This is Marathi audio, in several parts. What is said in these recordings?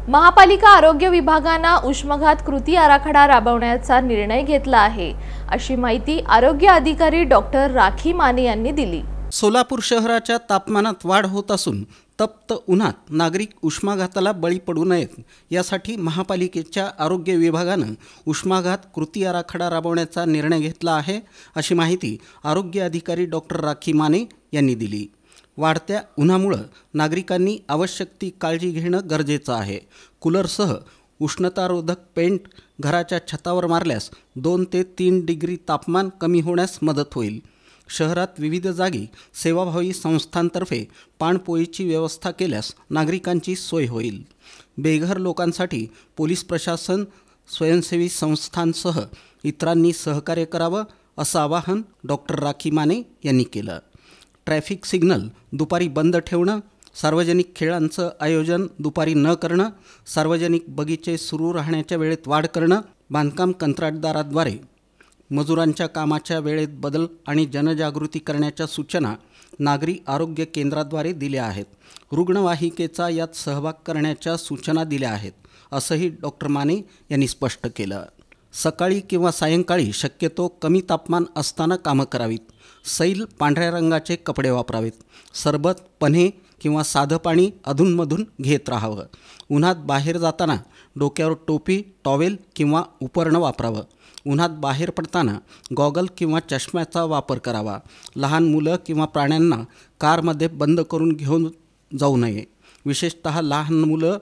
महापालिका आरोग्य विभागाने उष्माघात कृती आराखडा राबवण्याचा निर्णय घेतला आहे, अशी माहिती आरोग्य अधिकारी डॉक्टर राखी माने यांनी दिली। सोलापूर शहराच्या तापमानात वाढ होत असून तप्त उन्हात नागरिक उष्माघाताला बळी पडू नयेत यासाठी महापालिकेच्या आरोग्य विभागाने उष्माघात कृती आराखडा राबवण्याचा निर्णय घेतला आहे, अशी माहिती आरोग्य अधिकारी डॉक्टर राखी माने यांनी दिली। वाढत्या उन्हामुळे नागरिकांनी आवश्यक ती काळजी घेणं गरजेचं आहे। कूलरसह उष्णतारोधक पेंट घराच्या छतावर मारल्यास 2 ते 3 डिग्री तापमान कमी होण्यास मदत होईल। शहरात विविध जागी सेवाभावी संस्थांतर्फे पाणपोईची व्यवस्था केल्यास नागरिकांची सोय होईल। बेघर लोकांसाठी पोलीस प्रशासन, स्वयंसेवी संस्थांसह इतरांनी सहकार्य करावं, असं आवाहन डॉक्टर राखी माने यांनी केलं। ट्रॅफिक सिग्नल दुपारी बंद ठेवणं, सार्वजनिक खेळांचं आयोजन दुपारी न करणं, सार्वजनिक बगीचे सुरू राहण्याच्या वेळेत वाढ करणं, बांधकाम कंत्राटदाराद्वारे मजुरांच्या कामाच्या वेळेत बदल आणि जनजागृती करण्याच्या सूचना नागरी आरोग्य केंद्राद्वारे दिल्या आहेत। रुग्णवाहिकेचा यात सहभाग करण्याच्या सूचना दिल्या आहेत, असंही डॉक्टर माने यांनी स्पष्ट केलं। सकाळी किंवा सायंकाळी शक्यतो कमी तापमान असताना कामं करावीत। सैल पांढऱ्या रंगाचे कपडे वापरावेत। सरबत, पन्हे किंवा साधं पाणी अधूनमधून घेत राहावं। उन्हात बाहेर जाताना डोक्यावर टोपी, टॉवेल किंवा उपरणं वापरावं। उन्हात बाहेर पडताना गॉगल किंवा चष्म्याचा वापर करावा। लहान मुलं किंवा प्राण्यांना कारमध्ये बंद करून घेऊन जाऊ नये। विशेषतः लहान मुलं,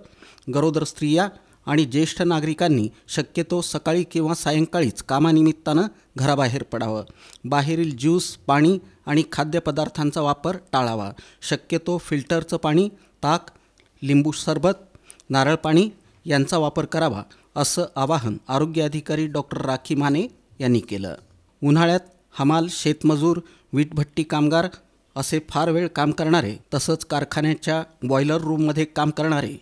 गरोदर स्त्रिया आणि ज्येष्ठ नागरिकांनी शक्यतो सकाळी किंवा सायंकाळीच कामानिमित्तानं घराबाहेर पडावं। बाहेरील ज्यूस, पाणी आणि खाद्यपदार्थांचा वापर टाळावा। शक्यतो फिल्टरचं पाणी, ताक, लिंबू सरबत, नारळ पाणी यांचा वापर करावा, असं आवाहन आरोग्य अधिकारी डॉक्टर राखी माने यांनी केलं। उन्हाळ्यात हमाल, शेतमजूर, वीटभट्टी कामगार असे फार वेळ काम करणारे, तसंच कारखान्याच्या बॉयलर रूममध्ये काम करणारे,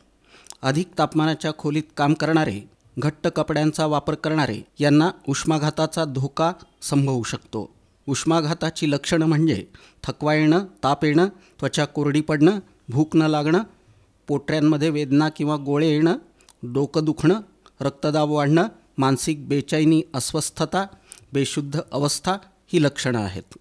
अधिक तापमानाच्या खोलीत काम करणारे, घट्ट कपड्यांचा वापर करणारे यांना उष्माघाताचा धोका संभवू शकतो। उष्माघाताची लक्षणं म्हणजे थकवा येणं, ताप येणं, त्वचा कोरडी पडणं, भूक न लागणं, पोटऱ्यांमध्ये वेदना किंवा गोळे येणं, डोकं दुखणं, रक्तदाब वाढणं, मानसिक बेचैनी, अस्वस्थता, बेशुद्ध अवस्था ही लक्षणं आहेत।